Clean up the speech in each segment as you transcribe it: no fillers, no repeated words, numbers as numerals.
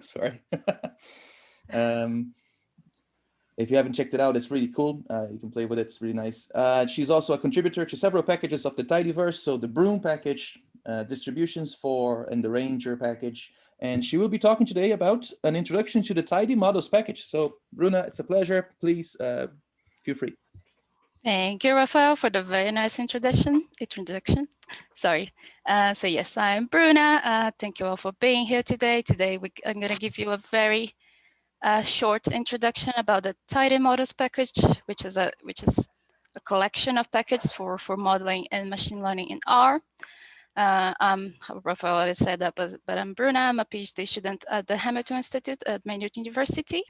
Sorry. If you haven't checked it out, it's really cool. You can play with it. It's really nice. She's also a contributor to several packages of the tidyverse. So the Broom package, distributions for, and the Ranger package. And she will be talking today about an introduction to the tidymodels package. So Bruna, it's a pleasure. Please feel free. Thank you, Rafael, for the very nice introduction. Sorry. So yes, I'm Bruna. Thank you all for being here today. Today, I'm going to give you a very short introduction about the tidymodels package, which is a collection of packages for modeling and machine learning in R. Rafael already said that, but I'm Bruna. I'm a PhD student at the Hamilton Institute at Maynard University.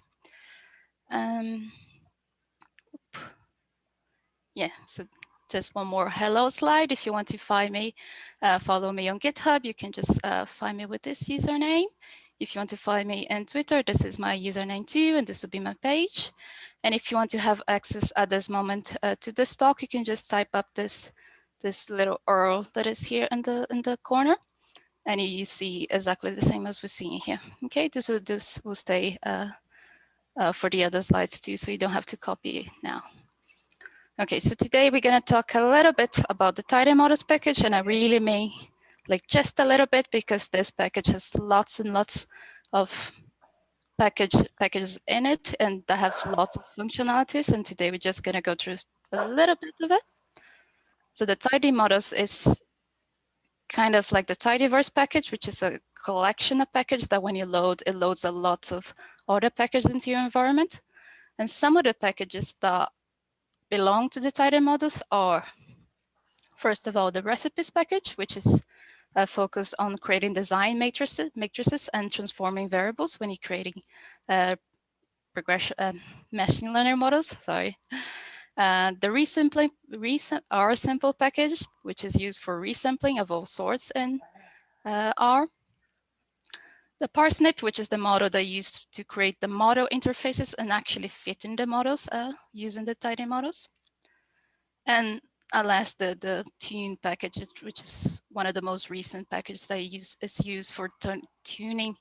Yeah, so just one more hello slide. If you want to find me, follow me on GitHub, you can just find me with this username. If you want to find me on Twitter, this is my username too, and this will be my page. And if you want to have access at this moment to this talk, you can just type up this little URL that is here in the corner, and you see exactly the same as we're seeing here. Okay, this will stay for the other slides too, so you don't have to copy it now. Okay, so today we're going to talk a little bit about the tidymodels package, and I really mean like just a little bit, because this package has lots and lots of packages in it, and that have lots of functionalities. And today we're just going to go through a little bit of it. So the tidymodels is kind of like the tidyverse package, which is a collection of packages that when you load, it loads a lot of other packages into your environment. And some of the packages that belong to the tidymodels are, first of all, the recipes package, which is focused on creating design matrices and transforming variables when you're creating machine learning models. Sorry. The RSimple package, which is used for resampling of all sorts in R. The parsnip, which is the model that used to create the model interfaces and actually fit in the models using the tidymodels. And last, the tune package, which is one of the most recent packages that is used for tuning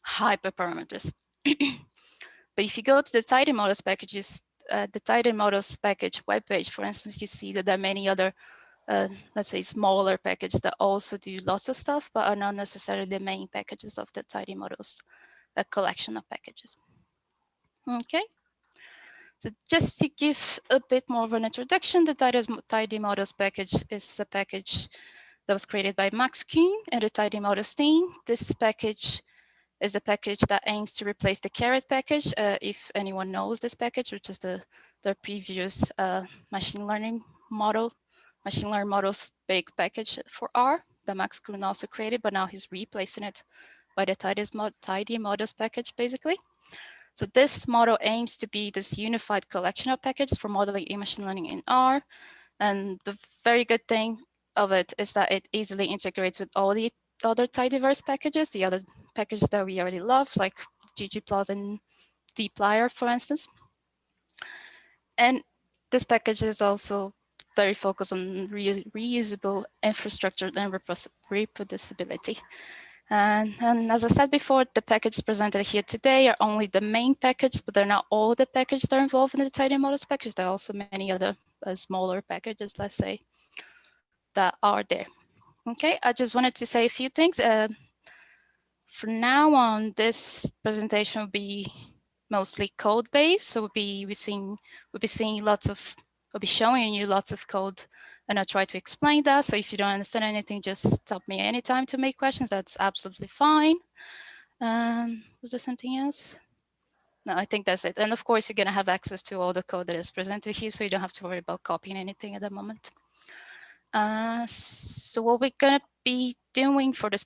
hyperparameters. But if you go to the tidymodels packages, the tidymodels package webpage, for instance, you see that there are many other, let's say, smaller packages that also do lots of stuff, but are not necessarily the main packages of the tidymodels, a collection of packages. Okay. So just to give a bit more of an introduction, the tidymodels package is a package that was created by Max Kuhn and the tidymodels team. This package is a package that aims to replace the carrot package, if anyone knows this package, which is the previous machine learning models big package for R that Max Kuhn also created, but now he's replacing it by the tidymodels package, basically. So this model aims to be this unified collection of packages for modeling in machine learning in R. And the very good thing of it is that it easily integrates with all the other tidyverse packages, the other packages that we already love, like ggplot and dplyr, for instance. And this package is also very focused on reusable infrastructure and reproducibility. And as I said before, the packages presented here today are only the main package, but they're not all the packages that are involved in the tidymodels package. There are also many other smaller packages, let's say, that are there. Okay, I just wanted to say a few things. From now on, this presentation will be mostly code-based. So we'll be showing you lots of code, and I'll try to explain that. So if you don't understand anything, just stop me anytime to make questions. That's absolutely fine. Was there something else? No, I think that's it. And of course, you're going to have access to all the code that is presented here, so you don't have to worry about copying anything at the moment. So what we're going to be doing for this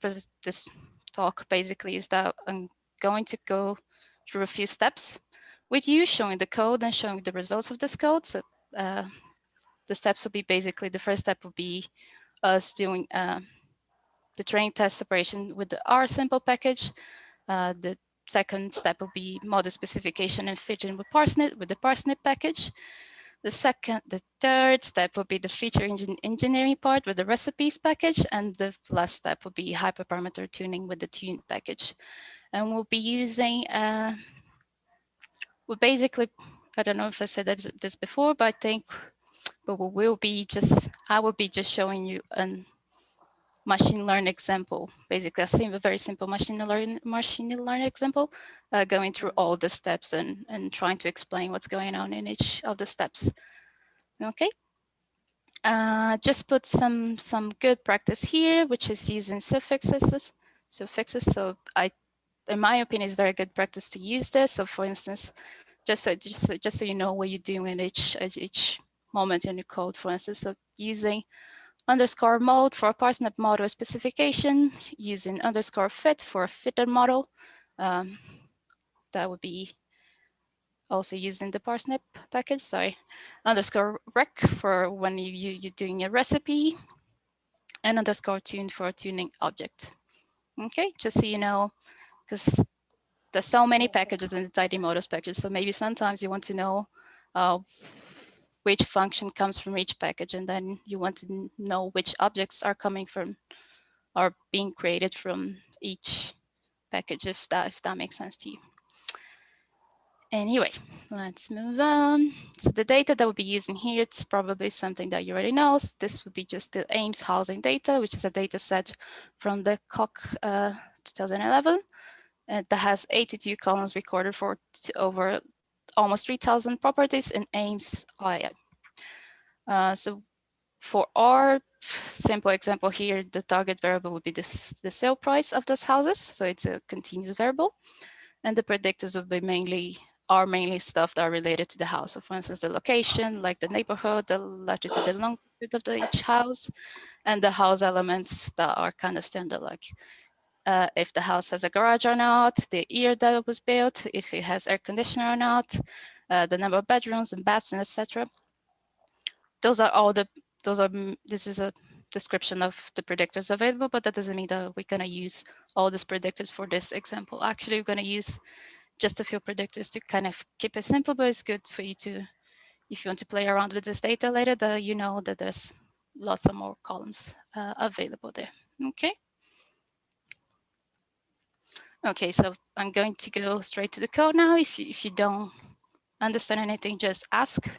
talk, basically, is that I'm going to go through a few steps with you, showing the code and showing the results of this code. So the steps will be basically, the first step will be us doing the train test separation with the RSimple package. The second step will be model specification and fitting with the parsnip package. The third step will be the feature engineering part with the recipes package. And the last step will be hyperparameter tuning with the tune package. And we'll be using, we'll basically, I don't know if I said this before, but I think, but we will be just, I will be just showing you a machine learning example, basically a very simple machine learning example, going through all the steps and trying to explain what's going on in each of the steps. Okay. Just put some good practice here, which is using suffixes. So in my opinion, it's very good practice to use this. So for instance, just so you know what you're doing in each moment in your code. For instance, so using underscore mode for a parsnip model specification, using underscore fit for a fitted model. That would be also using the parsnip package, sorry. Underscore rec for when you're doing a recipe, and underscore tune for a tuning object. Okay, just so you know, because there's so many packages in the tidymodels package, so maybe sometimes you want to know which function comes from each package, and then you want to know which objects are coming from, are being created from each package, if that makes sense to you. Anyway, let's move on. So the data that we'll be using here, it's probably something that you already know. So this would be just the Ames housing data, which is a data set from the COC 2011. That has 82 columns recorded for over almost 3,000 properties in Ames, Ohio. So for our simple example here, the target variable would be the sale price of those houses. So it's a continuous variable. And the predictors would be mainly stuff that are related to the house. So for instance, the location, like the neighborhood, the latitude, the longitude of each house, and the house elements that are kind of standard, like if the house has a garage or not, the year that it was built, if it has air conditioner or not, the number of bedrooms and baths, and etc. Those are all this is a description of the predictors available, but that doesn't mean that we're going to use all these predictors for this example. Actually, we're going to use just a few predictors to kind of keep it simple, but it's good for you to, if you want to play around with this data later, that you know that there's lots of more columns available there. Okay. Okay, so I'm going to go straight to the code now. If you don't understand anything, just ask.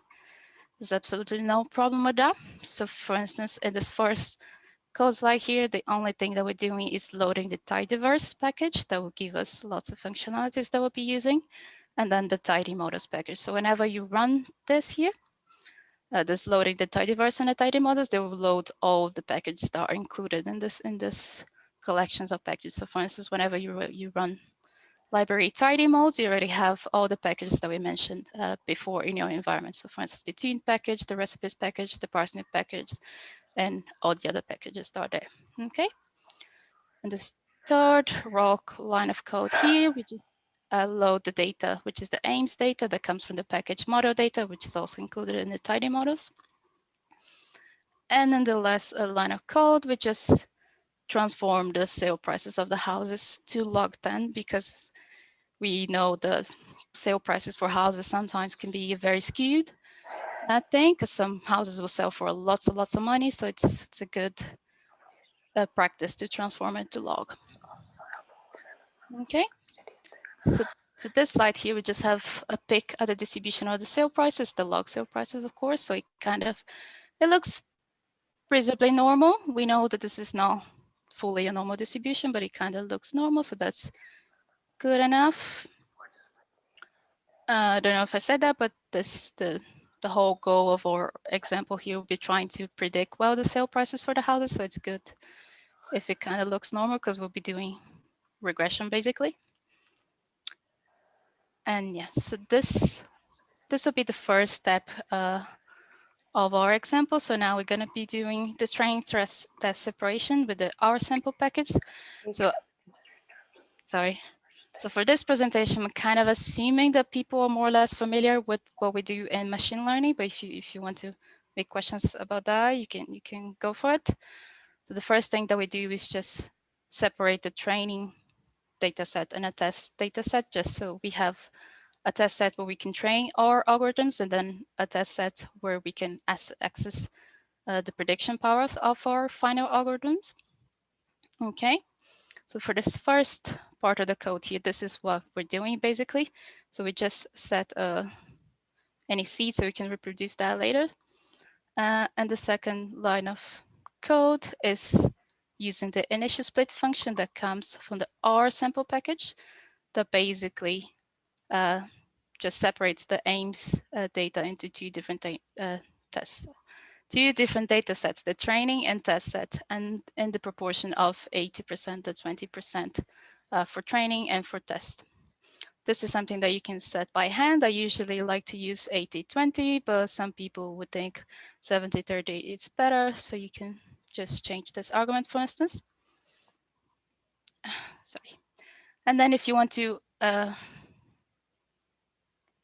There's absolutely no problem with that. So for instance, in this first code slide here, the only thing that we're doing is loading the tidyverse package that will give us lots of functionalities that we'll be using, and then the tidymodels package. So whenever you run this here, this loading the tidyverse and the tidymodels, they will load all the packages that are included in this collections of packages. So for instance, whenever you run library tidymodes, you already have all the packages that we mentioned before in your environment. So for instance, the tune package, the recipes package, the parsnip package, and all the other packages that are there. Okay. And the third raw line of code here, we just load the data, which is the Ames data that comes from the package model data, which is also included in the tidymodels. And then the last line of code, we just transform the sale prices of the houses to log10, because we know the sale prices for houses sometimes can be very skewed thing, because some houses will sell for lots of money. So it's a good practice to transform it to log. Okay. So for this slide here, we just have a pick at the distribution of the sale prices, the log sale prices, of course. So it looks reasonably normal. We know that this is not fully a normal distribution, but it kind of looks normal. So that's good enough. I don't know if I said that, but the whole goal of our example here will be trying to predict well the sale prices for the houses. So it's good if it kind of looks normal, because we'll be doing regression basically. And yeah, so this will be the first step of our example. So now we're going to be doing the training test separation with the R sample package. So sorry. So for this presentation, I'm kind of assuming that people are more or less familiar with what we do in machine learning. But if you want to make questions about that, you can go for it. So the first thing that we do is just separate the training data set and a test data set, just so we have a test set where we can train our algorithms, and then a test set where we can access the prediction powers of our final algorithms. Okay, So for this first part of the code here, this is what we're doing basically. So we just set any seed so we can reproduce that later. And the second line of code is using the initial split function that comes from the R sample package that basically just separates the aims data into two different tests. Two different data sets, the training and test set, and in the proportion of 80% to 20% for training and for test. This is something that you can set by hand. I usually like to use 80-20, but some people would think 70-30 is better. So you can just change this argument, for instance. Sorry. And then if you want to,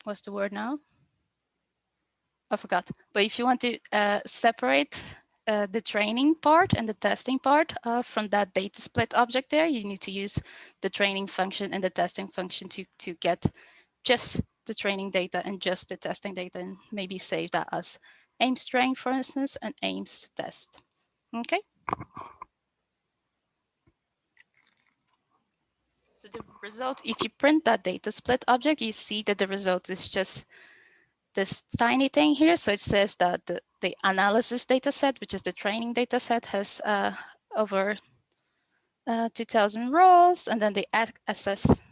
what's the word now? I forgot. But if you want to separate the training part and the testing part from that data split object there, you need to use the training function and the testing function to get just the training data and just the testing data, and maybe save that as aims train, for instance, and aims test. Okay. So the result, if you print that data split object, you see that the result is just this tiny thing here. So it says that the analysis data set, which is the training data set, has over 2,000 rows, and then the assess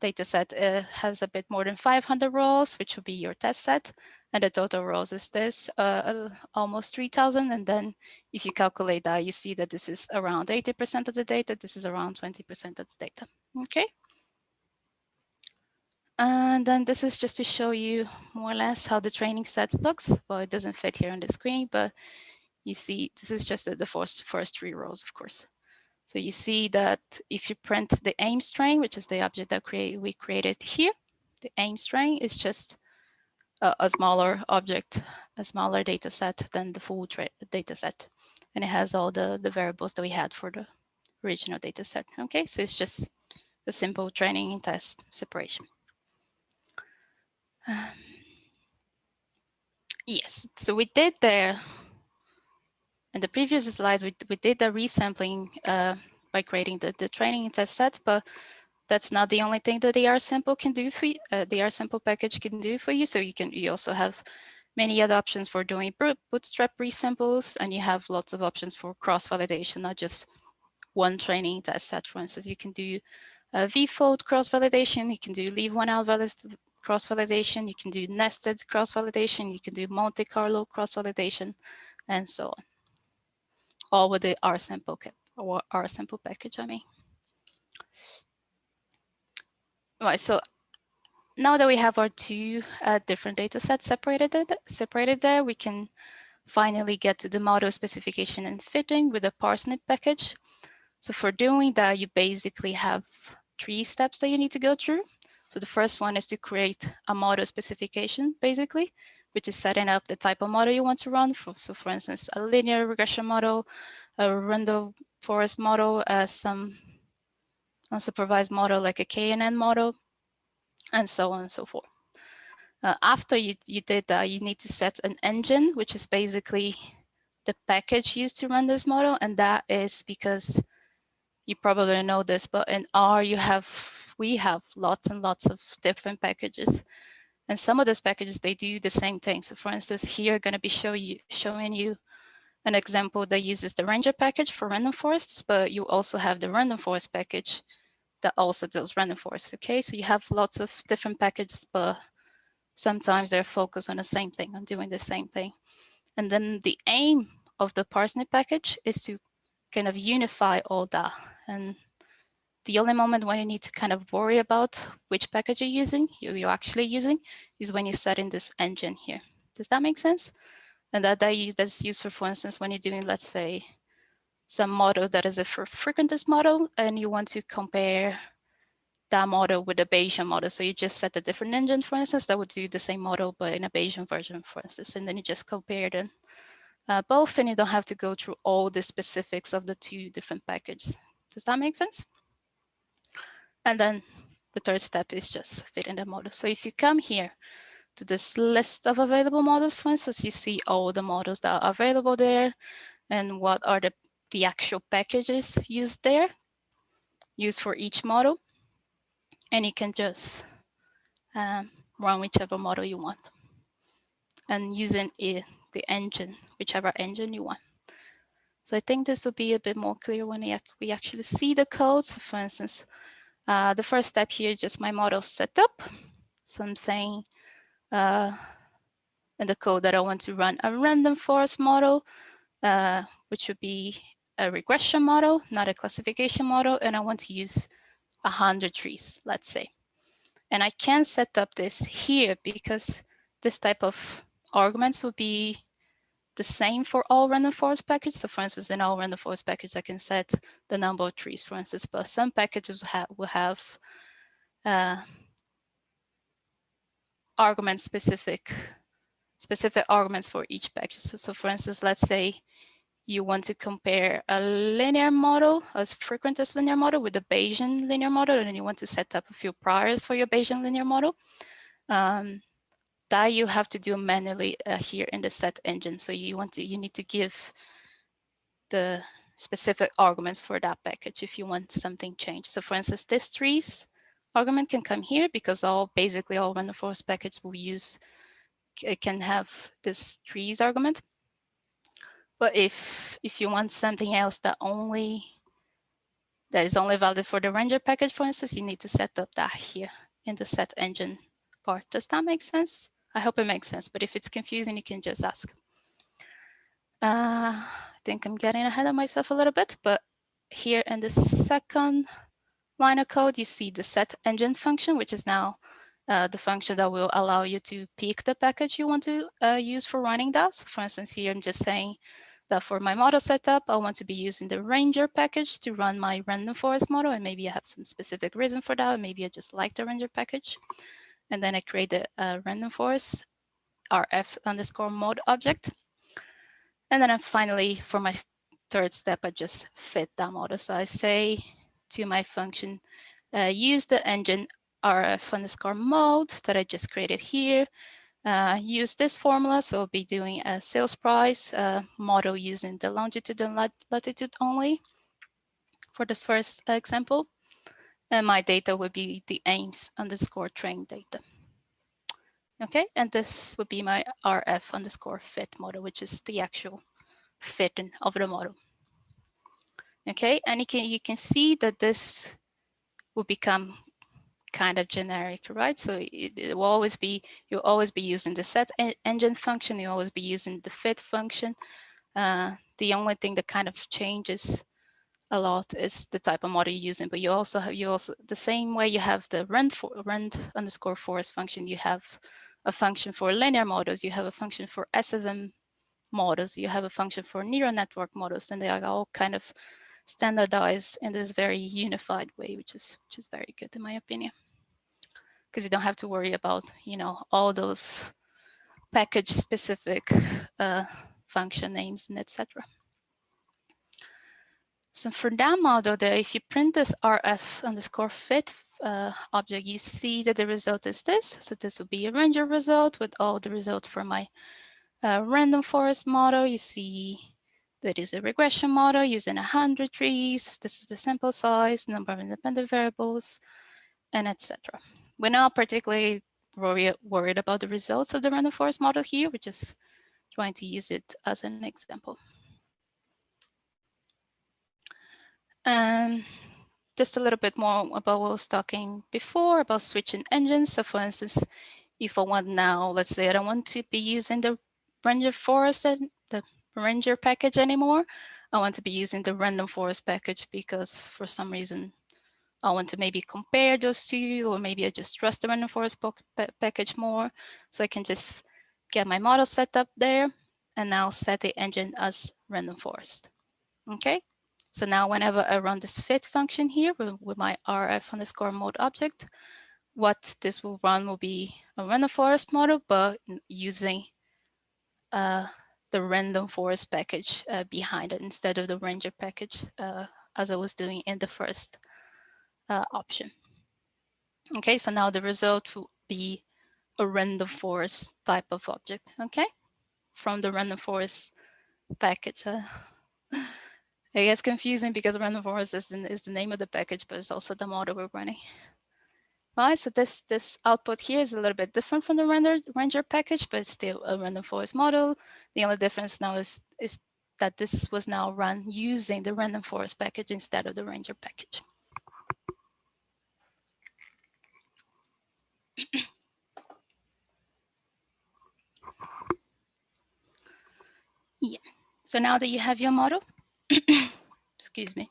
data set has a bit more than 500 rows, which would be your test set. And the total rows is this, almost 3,000. And then if you calculate that, you see that this is around 80% of the data. This is around 20% of the data. Okay. And then this is just to show you more or less how the training set looks. Well, it doesn't fit here on the screen, but you see, this is just the first 3 rows, of course. So you see that if you print the aim string, which is the object that we created here, the aim string is just a smaller object, a smaller data set than the full data set. And it has all the variables that we had for the original data set. Okay, so it's just a simple training and test separation. Yes, so we did there, in the previous slide, we did the resampling by creating the training and test set, but that's not the only thing that the R sample can do for you. The R sample package can do for you. So you also have many other options for doing bootstrap resamples, and you have lots of options for cross-validation, not just one training test set. For instance, you can do vfold cross-validation, you can do leave one out cross-validation, you can do nested cross-validation, you can do Monte Carlo cross-validation, and so on. All with the R sample package, I mean. Right, so now that we have our 2 different data sets separated there, we can finally get to the model specification and fitting with the parsnip package. So for doing that, you basically have 3 steps that you need to go through. So the first one is to create a model specification, basically, which is setting up the type of model you want to run. So for instance, a linear regression model, a RandomForce model, some unsupervised model like a KNN model, and so on and so forth. After you did that, you need to set an engine, which is basically the package used to run this model. And that is because you probably know this, but in R, we have lots and lots of different packages. And some of those packages, they do the same thing. So for instance, here, going to be showing you an example that uses the Ranger package for RandomForce, but you also have the RandomForce package that also does RandomForce. Okay, so you have lots of different packages, but sometimes they're focused on the same thing, on doing the same thing. And then the aim of the parsnip package is to kind of unify all that. And the only moment when you need to kind of worry about which package you're actually using, is when you set in this engine here. Does that make sense? And that's useful, for instance, when you're doing, let's say, some model that is a frequentist model, and you want to compare that model with a Bayesian model. So you just set a different engine, for instance, that would do the same model, but in a Bayesian version, for instance, and then you just compare them both, and you don't have to go through all the specifics of the 2 different packages. Does that make sense? And then the third step is just fitting the model. So if you come here to this list of available models, for instance, you see all the models that are available there and what are the actual packages used there. use for each model, and you can just run whichever model you want and using the engine, whichever engine you want. So I think this will be a bit more clear when we actually see the code. So for instance, the first step here is just my model setup. So I'm saying in the code that I want to run a RandomForce model, which would be a regression model, not a classification model, and I want to use 100 trees, let's say. And I can set up this here because this type of arguments will be the same for all RandomForce packages. So for instance, in all RandomForce package, I can set the number of trees, for instance, but some packages will have argument specific arguments for each package. So for instance, let's say you want to compare a linear model, a frequentist linear model with a Bayesian linear model, and you want to set up a few priors for your Bayesian linear model. That you have to do manually here in the set engine. So you need to give the specific arguments for that package if you want something changed. So for instance, this trees argument can come here because basically all RandomForce packages will use can have this trees argument. But if you want something else that is only valid for the Ranger package, for instance, you need to set up that here in the set engine part. Does that make sense? I hope it makes sense, but if it's confusing, you can just ask. I think I'm getting ahead of myself a little bit, but here in the second line of code, you see the set engine function, which is now the function that will allow you to pick the package you want to use for running that. So for instance, here I'm just saying that for my model setup, I want to be using the Ranger package to run my RandomForce model, and maybe I have some specific reason for that. Maybe I just like the Ranger package. And then I create a RandomForce rf underscore mode object. And then finally, for my third step, I just fit that model. So I say to my function, use the engine rf underscore mode that I just created here. Use this formula, so I'll be doing a sales price model using the longitude and latitude only for this first example. And my data would be the Ames underscore train data. Okay, and this would be my rf underscore fit model, which is the actual fitting of the model. Okay, and you can see that this will become kind of generic, right? So it will always be, you'll always be using the set engine function, you'll always be using the fit function. The only thing that kind of changes a lot is the type of model you're using, but you also the same way you have the rand underscore force function, you have a function for linear models, you have a function for SVM models, you have a function for neural network models, and they are all kind of standardized in this very unified way, which is very good in my opinion, because you don't have to worry about, you know, all those package specific function names and etc. So for that model there, if you print this rf underscore fit object, you see that the result is this. So this will be a Ranger result with all the results for my RandomForce model. You see that is a regression model using 100 trees. This is the sample size, number of independent variables, and etc. We're not particularly worried about the results of the RandomForce model here. We're just trying to use it as an example. Just a little bit more about what I was talking before about switching engines. So for instance, if I want now, let's say I don't want to be using the RandomForce and the Ranger package anymore. I want to be using the RandomForce package because for some reason I want to maybe compare those two, or maybe I just trust the RandomForce package more. So I can just get my model set up there and now set the engine as RandomForce. Okay, so now whenever I run this fit function here with my rf underscore mode object, what this will run will be a RandomForce model, but using the RandomForce package behind it instead of the Ranger package, as I was doing in the first option. Okay, so now the result will be a RandomForce type of object, okay, from the RandomForce package. It gets confusing because RandomForce is the name of the package, but it's also the model we're running. Right, so this output here is a little bit different from the Ranger package, but it's still a RandomForce model. The only difference now is that this was now run using the RandomForce package instead of the Ranger package. Yeah, so now that you have your model, excuse me,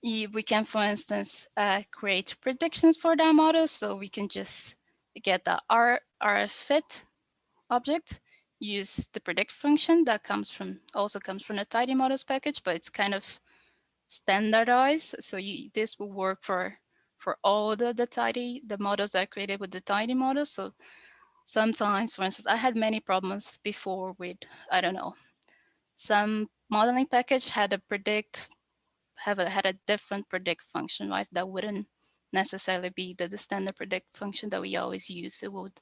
we can, for instance, create predictions for that model. So we can just get the RFFit object, use the predict function that also comes from the tidymodels package, but it's kind of standardized. So this will work for all the models that are created with the tidymodels. So sometimes, for instance, I had many problems before with, I don't know, some modeling package had a different predict function, right? That wouldn't necessarily be the standard predict function that we always use. It would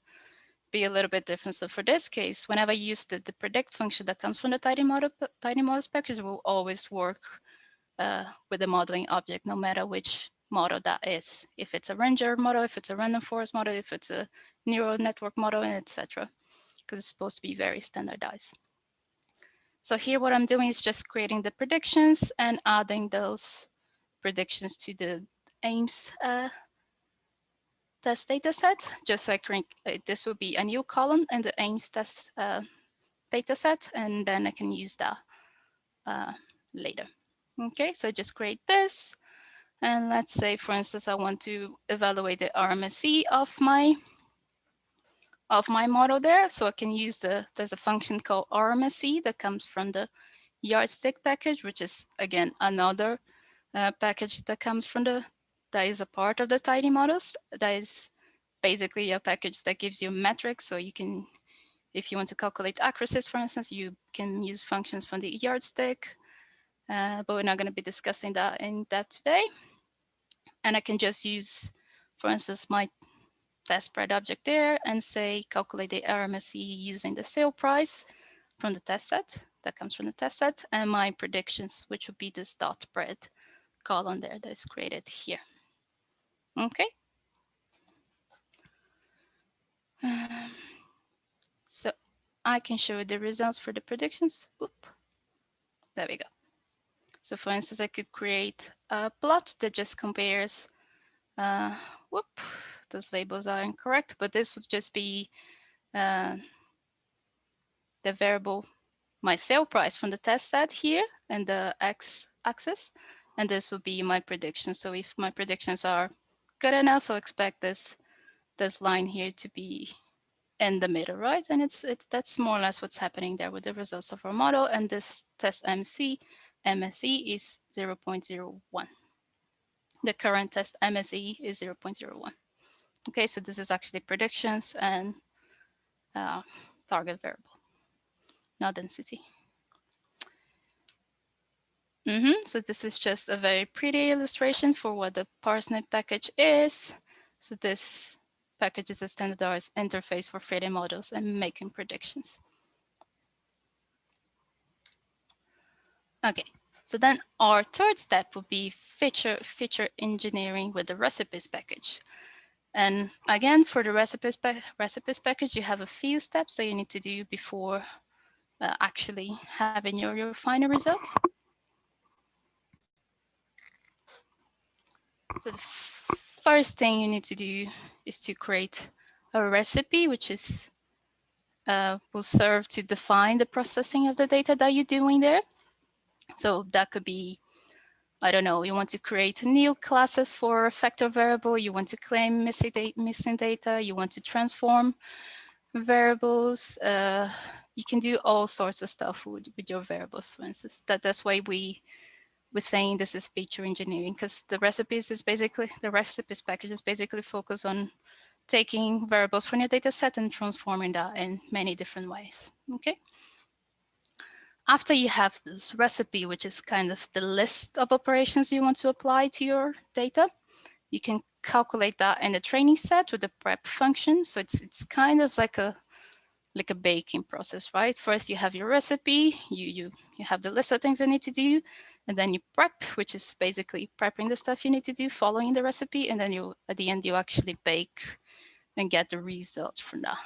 be a little bit different. So for this case, whenever I use the predict function that comes from the tidymodels package, will always work with the modeling object, no matter which model that is. If it's a Ranger model, if it's a RandomForce model, if it's a neural network model, and etc. Because it's supposed to be very standardized. So here what I'm doing is just creating the predictions and adding those predictions to the AIMS test data set. Just so I can, this will be a new column in the AIMS test data set, and then I can use that later. Okay, so just create this. And let's say, for instance, I want to evaluate the RMSE of my model there. So I can use there's a function called RMSE that comes from the yardstick package, which is again another package that comes from that is a part of the tidymodels. That is basically a package that gives you metrics. So you can, if you want to calculate accuracies, for instance, you can use functions from the yardstick. But we're not going to be discussing that in depth today. And I can just use, for instance, my test spread object there and say calculate the RMSE using the sale price from the test set that comes from the test set, and my predictions, which would be this dot spread column there that is created here. Okay. So I can show the results for the predictions. Oop. There we go. So for instance, I could create a plot that just compares, whoop, those labels are incorrect, but this would just be the variable, my sale price from the test set here and the x-axis, and this would be my prediction. So if my predictions are good enough, I'll expect this line here to be in the middle, right? And that's more or less what's happening there with the results of our model. And this test MSE is 0.01. The current test MSE is 0.01. Okay, so this is actually predictions and target variable, not density. So this is just a very pretty illustration for what the parsnip package is. So this package is a standardized interface for fitting models and making predictions. Okay, so then our third step would be feature engineering with the recipes package. And again, for the recipes package, you have a few steps that you need to do before actually having your final results. So the first thing you need to do is to create a recipe, which is will serve to define the processing of the data that you're doing there. So that could be, I don't know, you want to create new classes for a factor variable, you want to claim missing data, you want to transform variables. You can do all sorts of stuff with your variables, for instance. That's why we're saying this is feature engineering, because the recipes package is basically focused on taking variables from your data set and transforming that in many different ways. Okay. After you have this recipe, which is kind of the list of operations you want to apply to your data, you can calculate that in the training set with the prep function. So it's kind of like a baking process, right? First, you have your recipe, you have the list of things you need to do. and then you prep, which is basically prepping the stuff you need to do, following the recipe, and then you, at the end, you actually bake and get the results from that.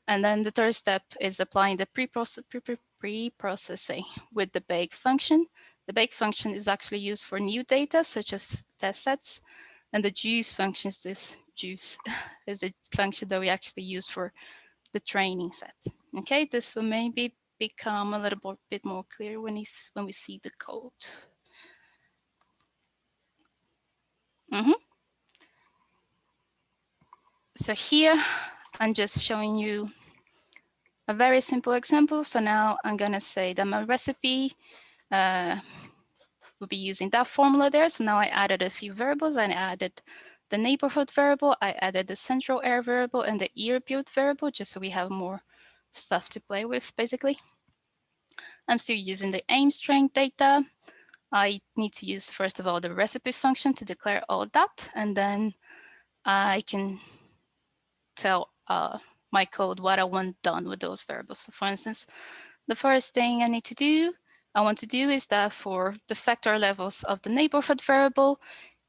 And then the third step is applying the pre-processing with the bake function. The bake function is actually used for new data, such as test sets, and the juice function is this juice is the function that we actually use for the training set. Okay, this will maybe become a little bit more clear when we see the code. So here I'm just showing you a very simple example. So now I'm gonna say that my recipe will be using that formula there. So now I added a few variables. I added the neighborhood variable, I added the central error variable and the year build variable, just so we have more stuff to play with, basically. I'm still using the aim string data. I need to use, first of all, the recipe function to declare all that, and then I can tell my code what I want done with those variables. So for instance, the first thing I want to do is that for the factor levels of the neighborhood variable,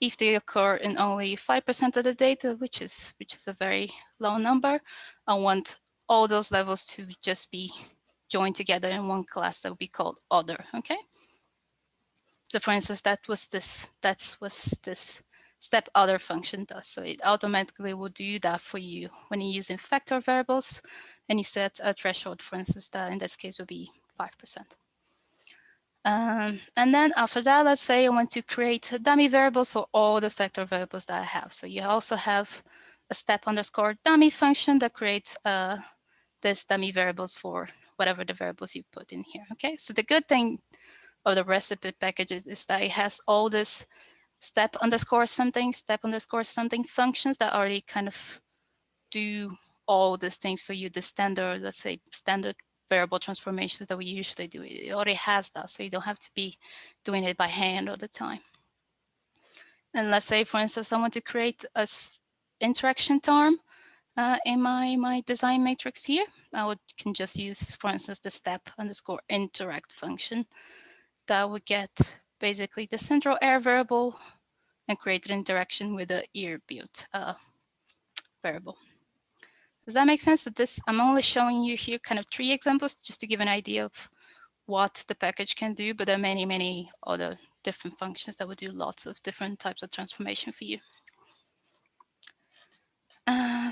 if they occur in only 5% of the data, which is a very low number, I want all those levels to just be joined together in one class that will be called other. Okay. So for instance, that's what this step other function does. So it automatically will do that for you when you're using factor variables and you set a threshold, for instance, that in this case would be 5%. And then after that, let's say I want to create dummy variables for all the factor variables that I have. So you also have a step underscore dummy function that creates this dummy variables for whatever the variables you put in here. Okay, so the good thing of the recipe package is that it has all this step underscore something functions that already kind of do all these things for you, the standard, let's say, standard variable transformations that we usually do. It already has that, so you don't have to be doing it by hand all the time. And let's say, for instance, I want to create a interaction term in my design matrix here. Can just use, for instance, the step underscore interact function that would get basically the central error variable and create an interaction with the year build variable. Does that make sense? So this, I'm only showing you here kind of 3 examples just to give an idea of what the package can do, but there are many, many other different functions that would do lots of different types of transformation for you.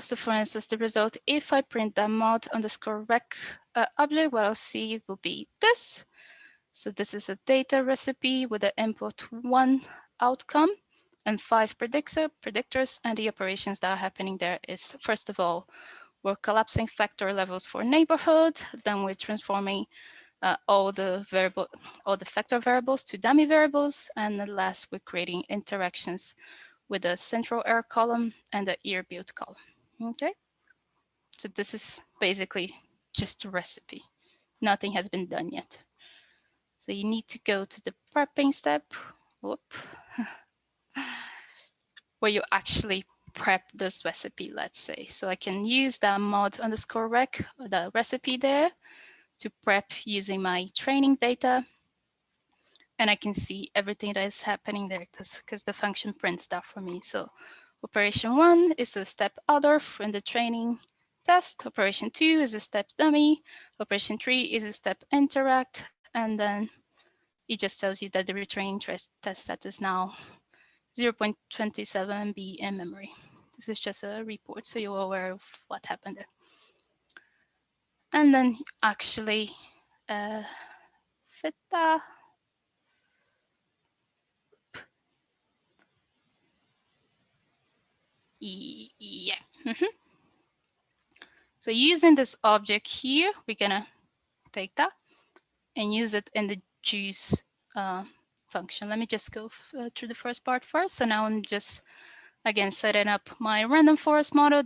So for instance, the result, if I print the mod underscore rec object, what I'll see will be this. So this is a data recipe with the input 1 outcome and 5 predictors, and the operations that are happening there is, first of all, we're collapsing factor levels for neighborhood, then we're transforming all the factor variables to dummy variables, and at last we're creating interactions with the central error column and the year build column. Okay, so this is basically just a recipe. Nothing has been done yet. So you need to go to the prepping step, where you actually prep this recipe, let's say. So I can use that mod underscore rec, the recipe there, to prep using my training data. And I can see everything that is happening there because the function prints that for me. So operation 1 is a step other from the training test. Operation 2 is a step dummy. Operation 3 is a step interact. And then it just tells you that the retraining test set is now 0.27 MB in memory. This is just a report, so you're aware of what happened there. And then actually fit that. Yeah. So using this object here, we're gonna take that and use it in the juice function. Let me just go through the first part first. So now I'm just, again, setting up my RandomForce model.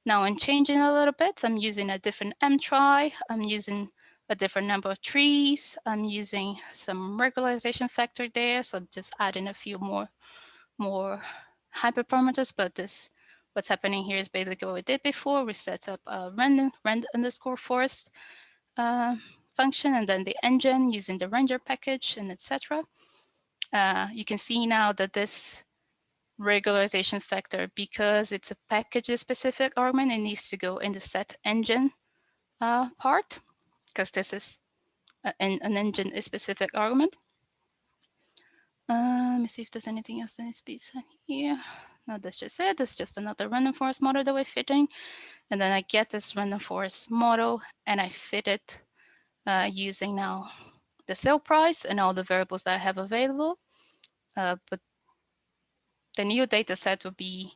Now I'm changing a little bit. I'm using a different mtry. I'm using a different number of trees. I'm using some regularization factor there. So I'm just adding a few more hyperparameters, but what's happening here is basically what we did before. We set up a random underscore forest function and then the engine using the render package and etc. You can see now that this regularization factor, because it's a package-specific argument, it needs to go in the set engine part, because this is an engine-specific argument. Let me see if there's anything else that needs to be said here. No, that's just it. That's just another RandomForce model that we're fitting. And then I get this RandomForce model and I fit it using now the sale price and all the variables that I have available. But the new data set will be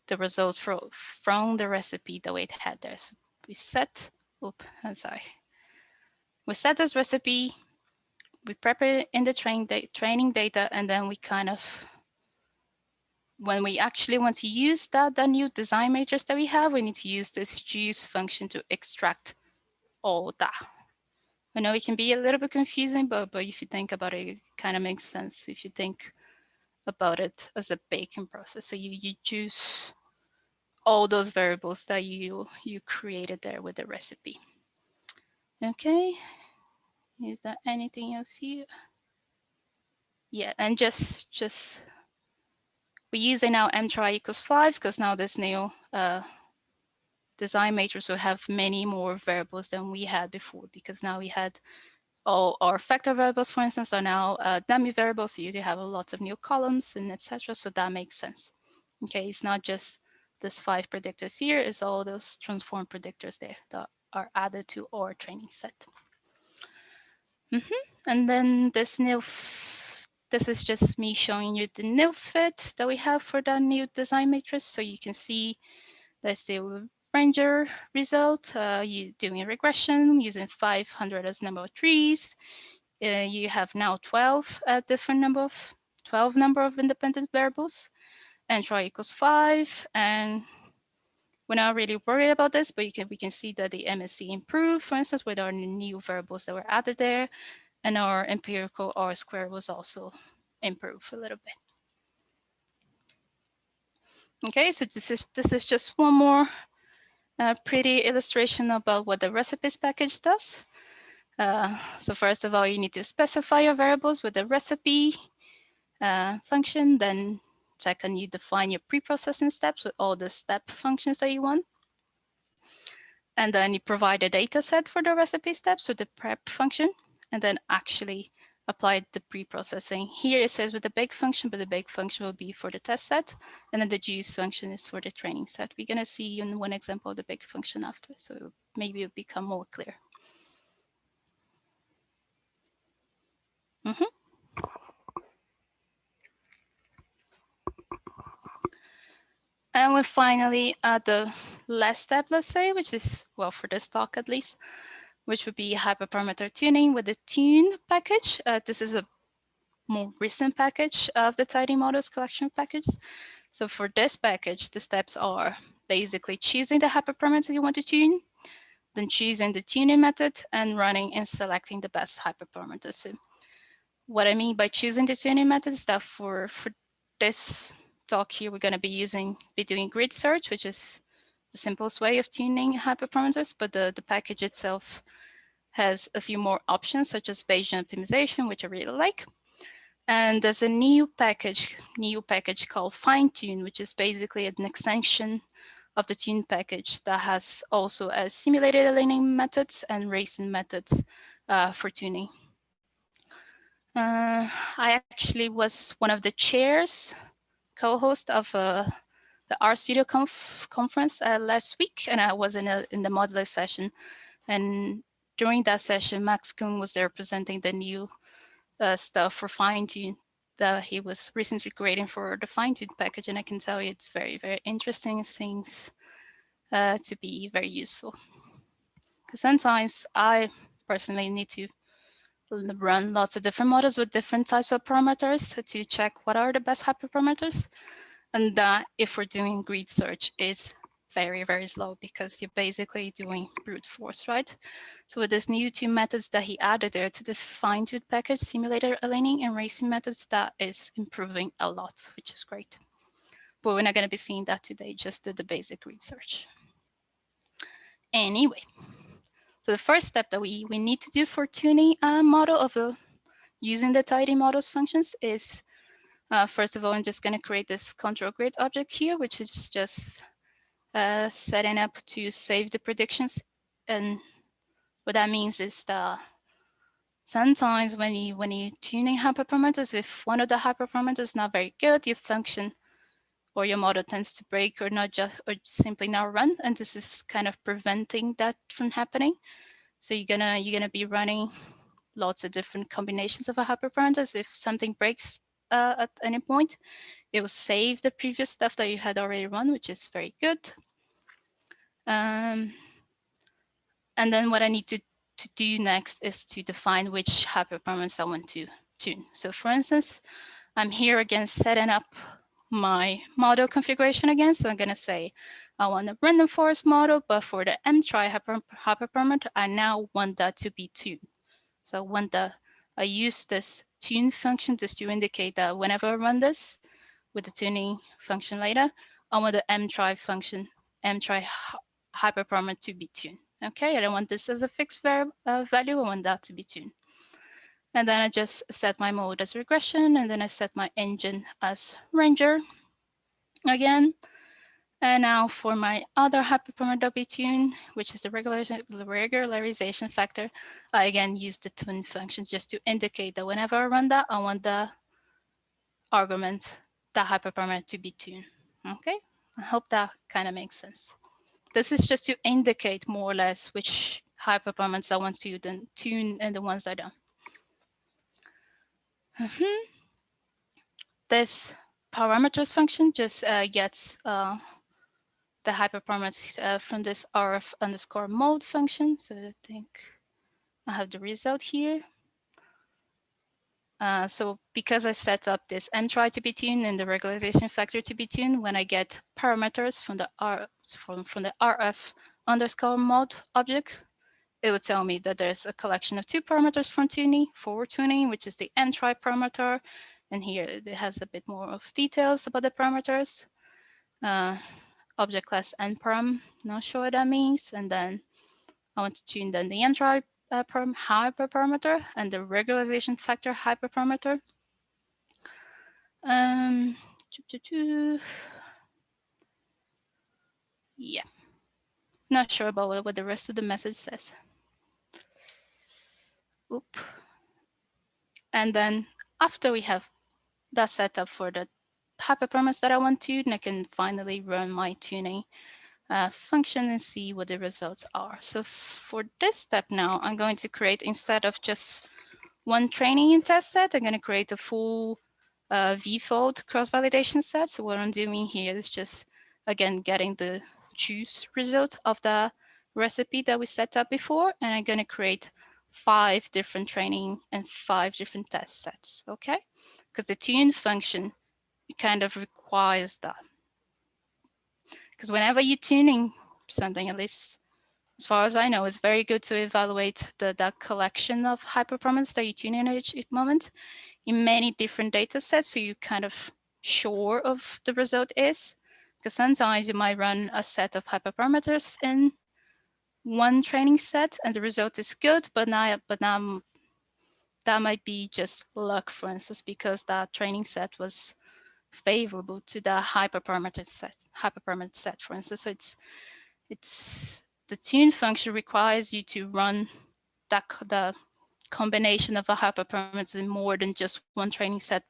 the results from the recipe that we had there. So we set, I'm sorry. We set this recipe, we prep it in the training data, and then we kind of, when we actually want to use that new design matrix that we have, we need to use this juice function to extract all that. I know it can be a little bit confusing, but if you think about it, it kind of makes sense if you think about it as a baking process. So you choose all those variables that you created there with the recipe. Okay, is there anything else here? Yeah, and just we're using now m_try equals 5 because now this new design matrix will have many more variables than we had before, because now we had all our factor variables, for instance, are now dummy variables. So you have a lot of new columns and etc. So that makes sense. Okay, it's not just this 5 predictors here, it's all those transform predictors there that are added to our training set. And then this is just me showing you the new fit that we have for that new design matrix. So you can see that's the ranger result. You doing a regression using 500 as number of trees. You have now 12 number of independent variables, and try equals 5. And we're not really worried about this, but we can see that the MSE improved, for instance, with our new variables that were added there, and our empirical R² was also improved a little bit. Okay, so this is just one more pretty illustration about what the recipes package does. So first of all, you need to specify your variables with the recipe function. Then second, you define your pre-processing steps with all the step functions that you want. And then you provide a data set for the recipe steps with the prep function, and then actually apply the pre-processing. Here it says with the bake function, but the bake function will be for the test set, and then the juice function is for the training set. We're gonna see in one example of the bake function after, so maybe it'll become more clear. And we're finally at the last step, let's say, which is, well, for this talk at least, which would be hyperparameter tuning with the tune package. This is a more recent package of the tidymodels collection package. So for this package, the steps are basically choosing the hyperparameter you want to tune, then choosing the tuning method, and running and selecting the best hyperparameter. So what I mean by choosing the tuning method is that for this talk here, we're going to be doing grid search, which is the simplest way of tuning hyperparameters, but the package itself has a few more options, such as Bayesian optimization, which I really like. And there's a new package called fine tune, which is basically an extension of the tune package that has also simulated aligning methods and racing methods for tuning. I actually was one of the chairs, co-host of the RStudio conference last week, and I was in the modular session. And during that session, Max Kuhn was there presenting the new stuff for fine-tune that he was recently creating for the fine-tune package, and I can tell you it's very, very interesting things to be very useful. Because sometimes I personally need to run lots of different models with different types of parameters to check what are the best hyperparameters. And that, if we're doing grid search, is very, very slow because you're basically doing brute force, right? So with this new two methods that he added there to the fine-tuned package, simulator aligning and racing methods, that is improving a lot, which is great. But we're not going to be seeing that today, just the basic grid search. Anyway, So the first step that we need to do for tuning a model of using the tidymodels functions is, first of all, I'm just going to create this control grid object here, which is just setting up to save the predictions. And what that means is that sometimes when you tuning hyperparameters, if one of the hyperparameters is not very good, your function or your model tends to break or simply not run, and this is kind of preventing that from happening. So you're gonna be running lots of different combinations of a hyperparameters. If something breaks at any point, it will save the previous stuff that you had already run, which is very good. And then what I need to do next is to define which hyperparameters I want to tune. So for instance, I'm here again setting up my model configuration again. So I'm going to say I want a RandomForce model, but for the mtry hyperparameter, I now want that to be tuned. So I use this tune function just to indicate that whenever I run this with the tuning function later, I want the mtry function, mtry hyperparameter to be tuned. Okay, I don't want this as a fixed value, I want that to be tuned. And then I just set my mode as regression, and then I set my engine as ranger again. And now for my other hyperparameter tune, which is the regularization factor, I again use the tune function just to indicate that whenever I run that, I want the argument, the hyperparameter to be tuned. Okay, I hope that kind of makes sense. This is just to indicate more or less which hyperparameters I want to then tune and the ones I don't. This parameters function just gets the hyperparameters from this rf underscore mode function. So I think I have the result here. So because I set up this mtry to be tuned and the regularization factor to be tuned, when I get parameters from the rf underscore mode object, it would tell me that there's a collection of two parameters from tuning, forward tuning, which is the mtry parameter. And here it has a bit more of details about the parameters. Object class nparam, not sure what that means. And then I want to tune then the mtry hyperparameter and the regularization factor hyperparameter. Yeah, not sure about what the rest of the message says. Oop. And then after we have that set up for the hyperparameters that I want to, and I can finally run my tuning function and see what the results are. So for this step now, I'm going to create, instead of just one training and test set, I'm going to create a full vfold cross-validation set. So what I'm doing here is just, again, getting the choose result of the recipe that we set up before, and I'm going to create 5 different training and 5 different test sets, okay? Because the tune function, it kind of requires that. Because whenever you're tuning something, at least as far as I know, it's very good to evaluate that collection of hyperparameters that you tune in at each moment in many different data sets, so you're kind of sure of the result is. Because sometimes you might run a set of hyperparameters in one training set and the result is good, but now that might be just luck, for instance, because that training set was favorable to the hyperparameter set, for instance. So it's the tune function requires you to run the combination of a hyperparameters in more than just one training set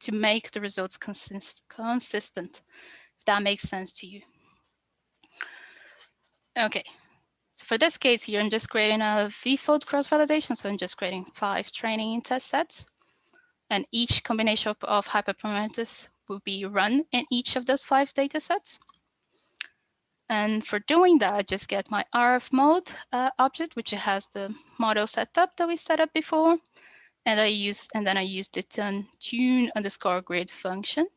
to make the results consistent, if that makes sense to you. Okay, so for this case here, I'm just creating a vfold cross-validation. So I'm just creating 5 training and test sets. And each combination of hyperparameters will be run in each of those 5 data sets. And for doing that, I just get my RF mode object, which has the model setup that we set up before. And then I use the tune underscore grid function,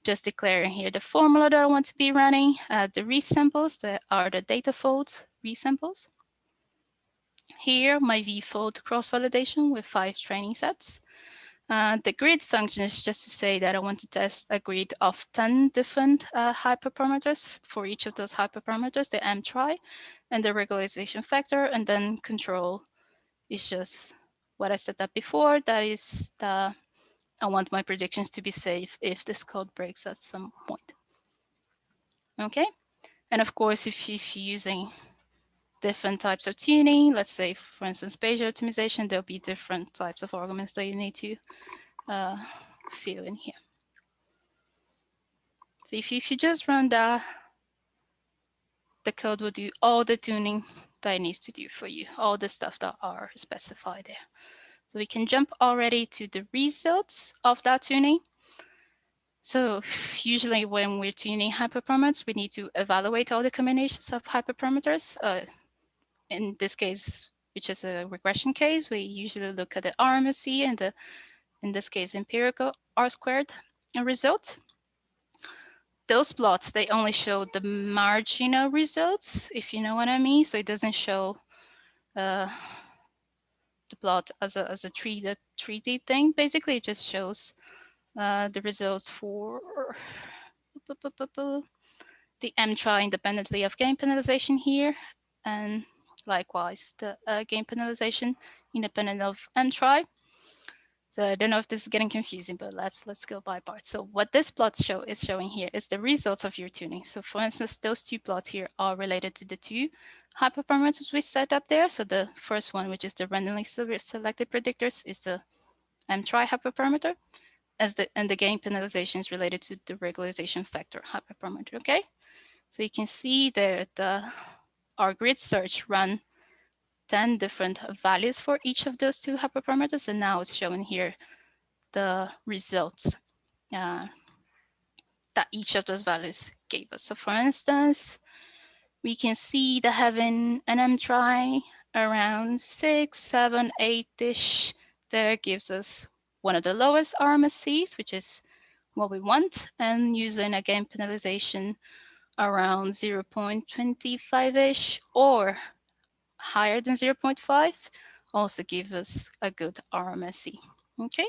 just declaring here the formula that I want to be running, the resamples that are the data fold resamples. Here, my vfold cross-validation with 5 training sets. The grid function is just to say that I want to test a grid of 10 different hyperparameters for each of those hyperparameters, the m try and the regularization factor, and then control is just what I set up before. That is I want my predictions to be safe if this code breaks at some point. Okay, and of course, if you're using different types of tuning, let's say, for instance, Bayesian optimization, there'll be different types of arguments that you need to fill in here. So if you just run the code will do all the tuning that it needs to do for you, all the stuff that are specified there. So we can jump already to the results of that tuning. So usually when we're tuning hyperparameters, we need to evaluate all the combinations of hyperparameters. In this case, which is a regression case, we usually look at the RMSE and the, in this case, empirical R-squared result. Those plots, they only show the marginal results, if you know what I mean. So it doesn't show the plot as a 3D thing. Basically, it just shows the results for the m try independently of gain penalization here, and likewise the gain penalization independent of m try. So I don't know if this is getting confusing, but let's go by parts. So what this plot is showing here is the results of your tuning. So for instance, those two plots here are related to the two hyperparameters we set up there. So the first one, which is the randomly selected predictors, is the m try hyperparameter, and the gain penalization is related to the regularization factor hyperparameter. Okay, so you can see that our grid search run 10 different values for each of those two hyperparameters, and now it's showing here the results that each of those values gave us. So for instance, we can see that having an m try around 6, 7, 8-ish there gives us one of the lowest RMSCs, which is what we want, and using a gain penalization around 0.25-ish or higher than 0.5 also gives us a good RMSE. Okay,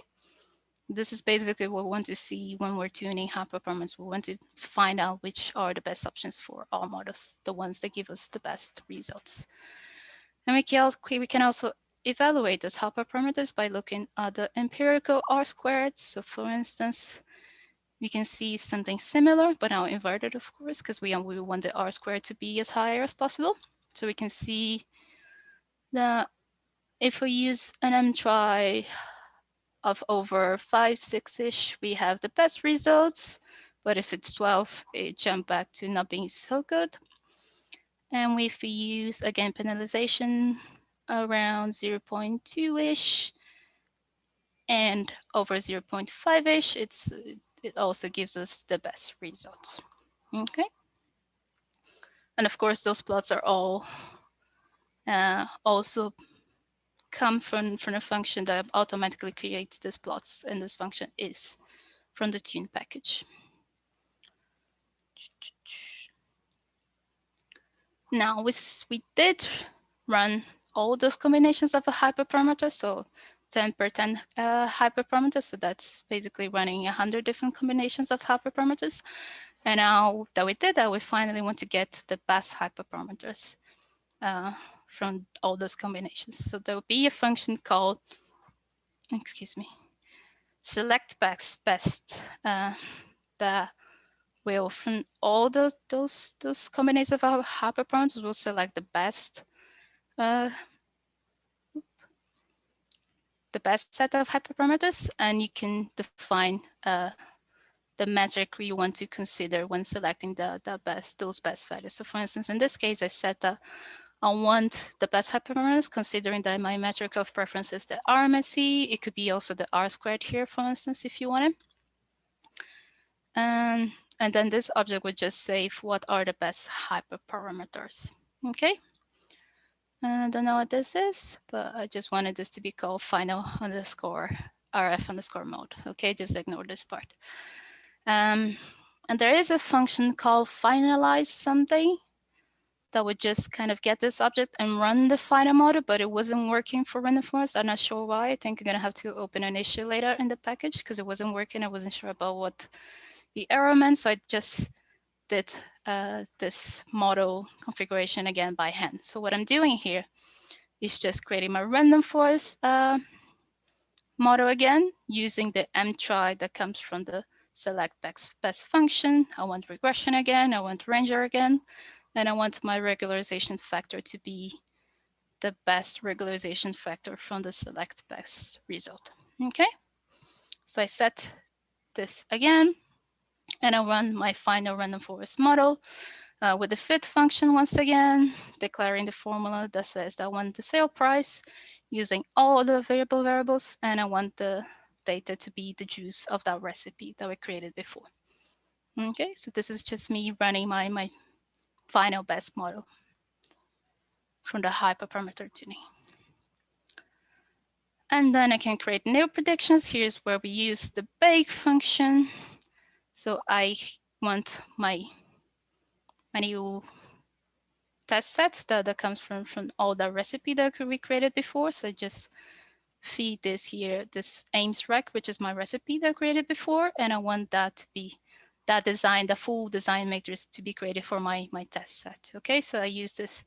this is basically what we want to see when we're tuning hyperparameters. We want to find out which are the best options for our models, the ones that give us the best results. And we can also evaluate those hyperparameters by looking at the empirical R-squared. So for instance, we can see something similar, but now inverted, of course, because we want the R-squared to be as high as possible. So we can see that if we use an m try of over 5, 6-ish, we have the best results. But if it's 12, it jump back to not being so good. And if we use, again, penalization around 0.2-ish and over 0.5-ish, it also gives us the best results. Okay. And of course, those plots are all also come from a function that automatically creates these plots, and this function is from the tune package. Now we did run all those combinations of a hyperparameter, so 10 per 10 hyperparameters. So that's basically running 100 different combinations of hyperparameters. And now that we did that, we finally want to get the best hyperparameters from all those combinations. So there will be a function called, excuse me, select best that will, from all those combinations of our hyperparameters, will select the best set of hyperparameters, and you can define the metric you want to consider when selecting those best values. So for instance, in this case, I said that I want the best hyperparameters, considering that my metric of preference is the RMSE. It could be also the R-squared here, for instance, if you want it. And then this object would just save what are the best hyperparameters. Okay. I don't know what this is, but I just wanted this to be called final underscore RF underscore mode. Okay, just ignore this part. And there is a function called finalize something that would just kind of get this object and run the final model, but it wasn't working for RandomForce. I'm not sure why. I think I'm gonna have to open an issue later in the package because it wasn't working. I wasn't sure about what the error meant, so I just did this model configuration again by hand. So what I'm doing here is just creating my RandomForce model again using the mtry that comes from the select best function. I want regression again, I want ranger again, and I want my regularization factor to be the best regularization factor from the select best result. Okay, so I set this again, and I run my final RandomForce model with the fit function once again, declaring the formula that says that I want the sale price using all the variables, and I want the data to be the juice of that recipe that we created before. Okay, so this is just me running my final best model from the hyperparameter tuning. And then I can create new predictions. Here's where we use the bake function. So I want my new test set that comes from all the recipe that we created before. So I just feed this here, this aims rec, which is my recipe that I created before. And I want that to be that design, the full design matrix to be created for my test set. Okay, so I use this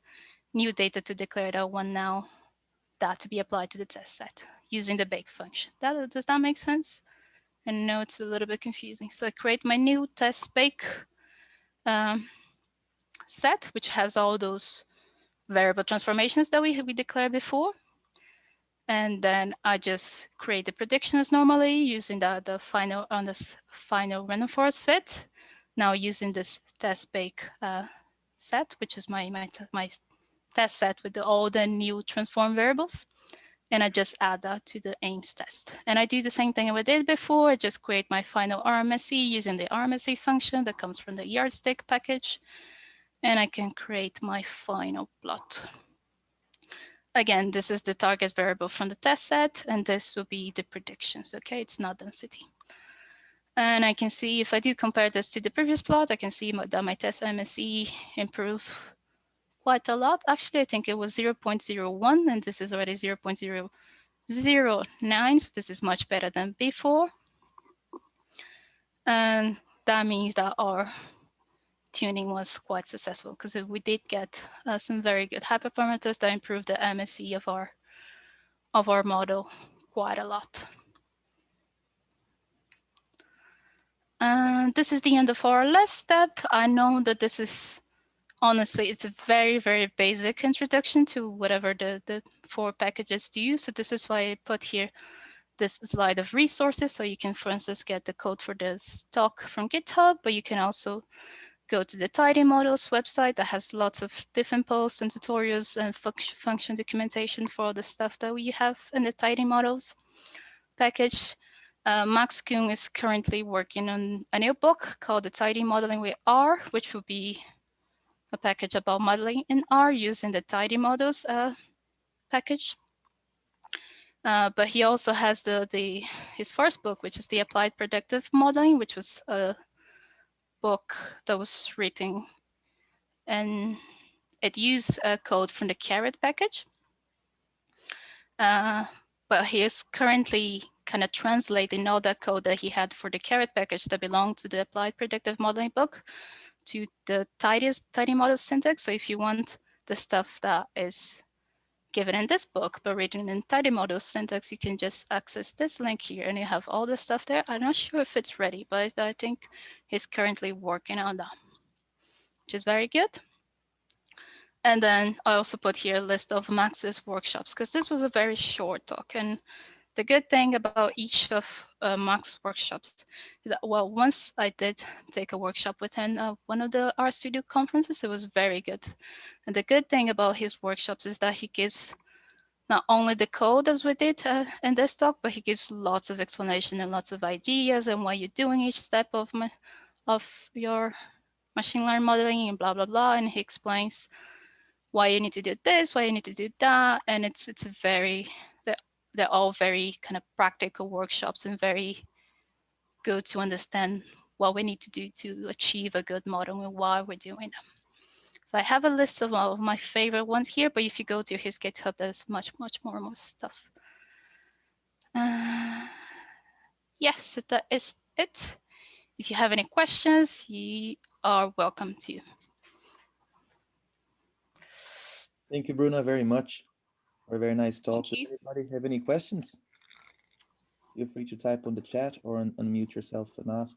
new data to declare that I want now that to be applied to the test set using the bake function. Does that make sense? I know it's a little bit confusing. So I create my new test bake set, which has all those variable transformations that we declared before. And then I just create the predictions normally using the final on this final RandomForce fit. Now using this test bake set, which is my test set with all the new transform variables. And I just add that to the aims test. And I do the same thing I did before. I just create my final RMSE using the RMSE function that comes from the yardstick package. And I can create my final plot. Again, this is the target variable from the test set, and this will be the predictions, okay? It's not density. And I can see if I do compare this to the previous plot, I can see that my test MSE improved quite a lot. Actually, I think it was 0.01, and this is already 0.009, so this is much better than before. And that means that our tuning was quite successful because we did get some very good hyperparameters that improved the MSE of our model quite a lot. And this is the end of our last step. I know that this is, honestly, it's a very, very basic introduction to whatever the 4 packages do. So this is why I put here this slide of resources. So you can, for instance, get the code for this talk from GitHub, but you can also go to the tidymodels website that has lots of different posts and tutorials and function documentation for all the stuff that we have in the tidymodels package. Max Kuhn is currently working on a new book called The Tidy Modeling with R, which will be a package about modeling in R using the Tidy Models package. But he also has his first book, which is the Applied Predictive Modeling, which was a book that was written, and it used a code from the Carrot package. But he is currently kind of translating all that code that he had for the Carrot package that belonged to the Applied Predictive Modeling book to the tidy model syntax. So if you want the stuff that is given in this book but written in tidy model syntax, you can just access this link here and you have all the stuff there. I'm not sure if it's ready, but I think he's currently working on that, which is very good. And then I also put here a list of Max's workshops because this was a very short talk. And the good thing about each of Max's workshops is that, well, once I did take a workshop within one of the RStudio conferences, it was very good. And the good thing about his workshops is that he gives not only the code as we did in this talk, but he gives lots of explanation and lots of ideas and why you're doing each step of your machine learning modeling and blah, blah, blah. And he explains why you need to do this, why you need to do that. And it's very, they're all very kind of practical workshops and very good to understand what we need to do to achieve a good model and why we're doing them. So I have a list of all of my favorite ones here, but if you go to his GitHub, there's much more stuff. Yes, so that is it. If you have any questions, you are welcome to. Thank you, Bruna, very much for a very nice talk. Thank Does you. anybody have any questions? Feel free to type on the chat or unmute yourself and ask.